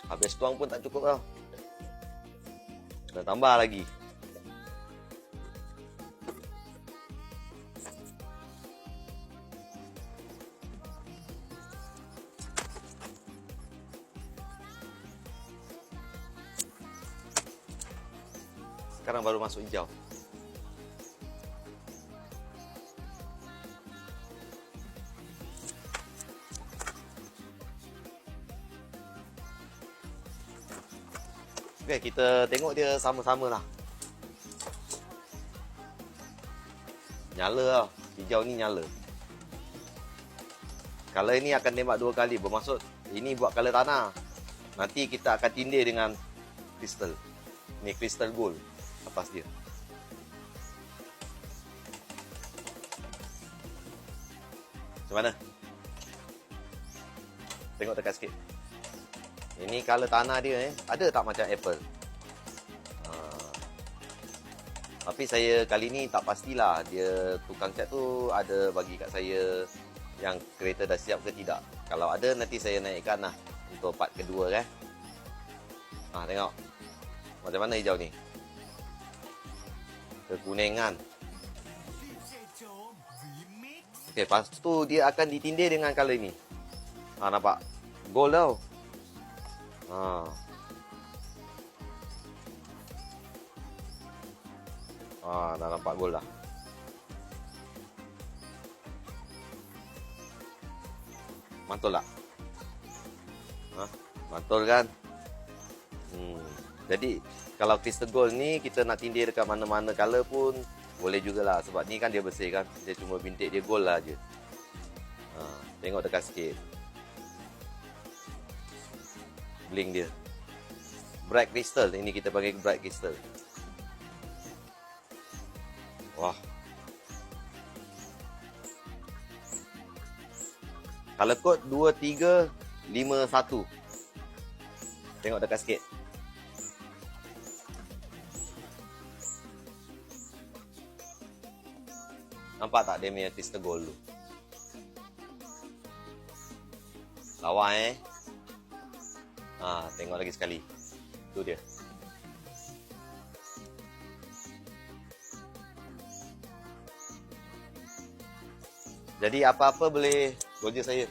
Habis tuang pun tak cukup tau. Kena tambah lagi. Sekarang baru masuk hijau. Okay, kita tengok dia sama-sama lah. Nyala lah. Hijau ni nyala. Color ni akan tembak 2 kali. Bermaksud ini buat color tanah. Nanti kita akan tindir dengan kristal. Ni kristal gold atas dia. Macam mana? Tengok dekat sikit. Ini color tanah dia ada tak macam apple? Tapi saya kali ni tak pastilah dia tukang cat tu ada bagi kat saya yang kereta dah siap ke tidak. Kalau ada nanti saya naikkan lah untuk part kedua kan. Tengok. Macam mana hijau ni? Kekuningan. Okey, lepas tu dia akan ditindir dengan color ni. Nampak? Gold tau. Dah nampak gold dah. Mantul tak? Mantul kan? Jadi kalau crystal gold ni kita nak tindir dekat mana-mana color pun boleh jugalah. Sebab ni kan dia bersih kan. Dia cuma bintik dia gold lah je. Tengok dekat sikit. Bling dia. Bright crystal. Ini kita panggil bright crystal. Wah. Color code 2351. Tengok dekat sikit. Nampak tak dia punya crystal gold tu? Lawa tengok lagi sekali. Tu dia. Jadi apa-apa boleh goja saya.